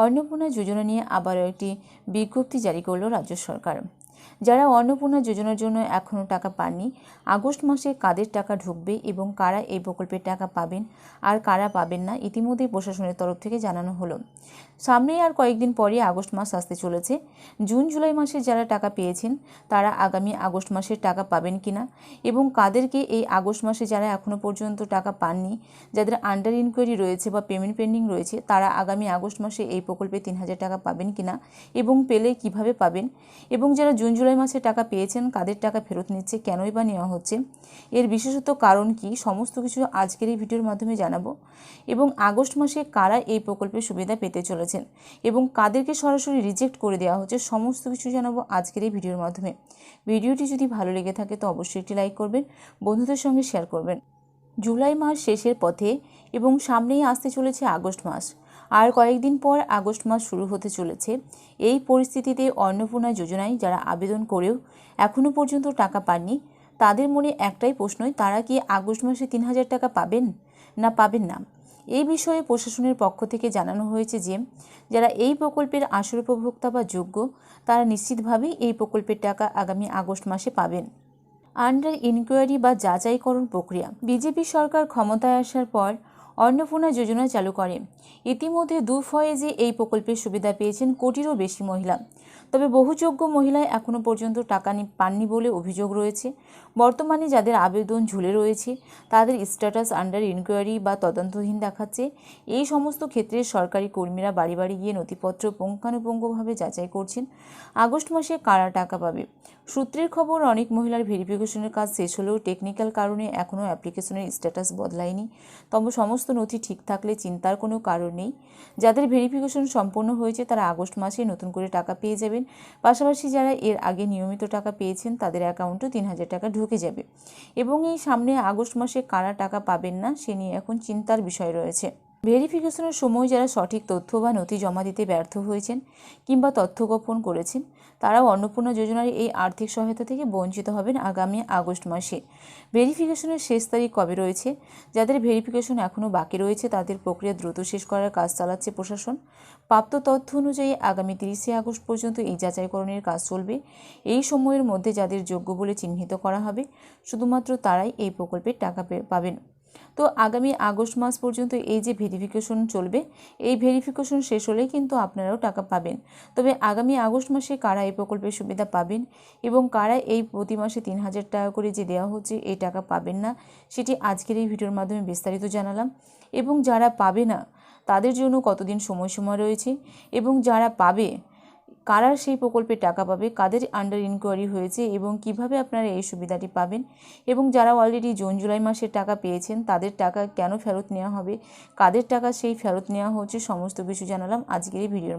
অন্নপূর্ণা যোজনা নিয়ে আবারও একটি বিজ্ঞপ্তি জারি করল রাজ্য সরকার। যারা অন্নপূর্ণা যোজনার জন্য এখনও টাকা পাননি, আগস্ট মাসে কাদের টাকা ঢুকবে এবং কারা এই প্রকল্পের টাকা পাবেন আর কারা পাবেন না ইতিমধ্যেই প্রশাসনের তরফ থেকে জানানো হলো। সামনেই আর কয়েকদিন পরে আগস্ট মাস আসতে চলেছে। জুন জুলাই মাসে যারা টাকা পেয়েছেন তারা আগামী আগস্ট মাসের টাকা পাবেন কিনা এবং কাদেরকে এই আগস্ট মাসে যারা এখনও পর্যন্ত টাকা পাননি, যাদের আন্ডার ইনকোয়ারি রয়েছে বা পেমেন্ট পেন্ডিং রয়েছে, তারা আগামী আগস্ট মাসে এই প্রকল্পে ৩,০০০ টাকা পাবেন কিনা এবং পেলে কিভাবে পাবেন, এবং যারা জুন জুলাই মাসে টাকা পেয়েছেন কাদের টাকা ফেরত নিচ্ছে, কেনই বা নেওয়া হচ্ছে, এর বিশেষত কারণ কি, সমস্ত কিছু আজকের এই ভিডিওর মাধ্যমে জানাবো। এবং আগস্ট মাসে কারা এই প্রকল্পের সুবিধা পেতে চলেছেন এবং কাদেরকে সরাসরি রিজেক্ট করে দেওয়া হচ্ছে, সমস্ত কিছু জানাবো আজকের এই ভিডিওর মাধ্যমে। ভিডিওটি যদি ভালো লেগে থাকে তো অবশ্যই একটি লাইক করবেন, বন্ধুদের সঙ্গে শেয়ার করবেন। জুলাই মাস শেষের পথে এবং সামনেই আসতে চলেছে আগস্ট মাস। আর কয়েকদিন পর আগস্ট মাস শুরু হতে চলেছে। এই পরিস্থিতিতে অন্নপূর্ণা যোজনায় যারা আবেদন করেও এখনও পর্যন্ত টাকা পাননি, তাদের মনে একটাই প্রশ্ন, তারা কি আগস্ট মাসে ৩,০০০ টাকা পাবেন না পাবেন না। এই বিষয়ে প্রশাসনের পক্ষ থেকে জানানো হয়েছে যে যারা এই প্রকল্পের আসল উপভোক্তা বা যোগ্য, তারা নিশ্চিতভাবেই এই প্রকল্পের টাকা আগামী আগস্ট মাসে পাবেন। আন্ডার ইনকোয়ারি বা যাচাইকরণ প্রক্রিয়া। বিজেপি সরকার ক্ষমতায় আসার পর অন্নপূর্ণা যোজনা চালু করে। ইতিমধ্যে 2 ফয়েজে এই প্রকল্পের সুবিধা পেয়েছেন কোটিরও বেশি মহিলা। তবে বহু যোগ্য মহিলায় এখনও পর্যন্ত টাকা পাননি বলে অভিযোগ রয়েছে। বর্তমানে যাদের আবেদন ঝুলে রয়েছে তাদের স্ট্যাটাস আন্ডার ইনকোয়ারি বা তদন্তহীন দেখাচ্ছে। এই সমস্ত ক্ষেত্রে সরকারি কর্মীরা বাড়ি বাড়ি গিয়ে নথিপত্র পুঙ্খানুপুঙ্খভাবে যাচাই করছেন আগস্ট মাসে কারা টাকা পাবে। সূত্রের খবর, অনেক মহিলার ভেরিফিকেশনের কাজ শেষ হলেও টেকনিক্যাল কারণে এখনও অ্যাপ্লিকেশনের স্ট্যাটাস বদলায়নি। তবে সমস্ত নথি ঠিক থাকলে চিন্তার কোনো কারণ নেই। যাদের ভেরিফিকেশন সম্পন্ন হয়েছে তারা আগস্ট মাসে নতুন করে টাকা পেয়ে যাবেন। পাশাপাশি যারা এর আগে নিয়মিত টাকা পেয়েছেন তাদের অ্যাকাউন্টে ৩,০০০ টাকা ঢুকে যাবে। এবং এই সামনে আগস্ট মাসে কারা টাকা পাবেন না সে নিয়ে এখন চিন্তার বিষয় রয়েছে। ভেরিফিকেশনের সময় যারা সঠিক তথ্য বা নথি জমা দিতে ব্যর্থ হয়েছেন কিংবা তথ্য গোপন করেছেন, তারাও অন্নপূর্ণা যোজনার এই আর্থিক সহায়তা থেকে বঞ্চিত হবেন আগামী আগস্ট মাসে। ভেরিফিকেশনের শেষ তারিখ কবে রয়েছে? যাদের ভেরিফিকেশন এখনও বাকি রয়েছে তাদের প্রক্রিয়া দ্রুত শেষ করার কাজ চালাচ্ছে প্রশাসন। প্রাপ্ত তথ্য অনুযায়ী আগামী ৩০শে আগস্ট পর্যন্ত এই যাচাইকরণের কাজ চলবে। এই সময়ের মধ্যে যাদের যোগ্য বলে চিহ্নিত করা হবে শুধুমাত্র তারাই এই প্রকল্পের টাকা পাবেন। তো আগামী আগস্ট মাস পর্যন্ত এই যে ভেরিফিকেশন চলবে, এই ভেরিফিকেশন শেষ হলেই কিন্তু আপনারাও টাকা পাবেন। তবে আগামী আগস্ট মাসে কারা এই প্রকল্পের সুবিধা পাবেন এবং কারা এই প্রতি মাসে ৩,০০০ টাকা করে যে দেওয়া হচ্ছে এই টাকা পাবেন না, সেটি আজকের এই ভিডিওর মাধ্যমে বিস্তারিত জানালাম। এবং যারা পাবে না তাদের জন্য কতদিন সময়সীমা রয়েছে এবং যারা পাবে কারা সেই প্রকল্পে টাকা পাবে, কাদের আন্ডার ইনকোয়ারি হয়েছে এবং কিভাবে আপনারা এই সুবিধাটি পাবেন, এবং যারা অলরেডি জুন জুলাই মাসের টাকা পেয়েছেন তাদের টাকা কেন ফেরত নেওয়া হবে, কাদের টাকা সেই ফেরত নেওয়া হচ্ছে, সমস্ত কিছু জানালাম আজকের এই ভিডিওর মাধ্যমে।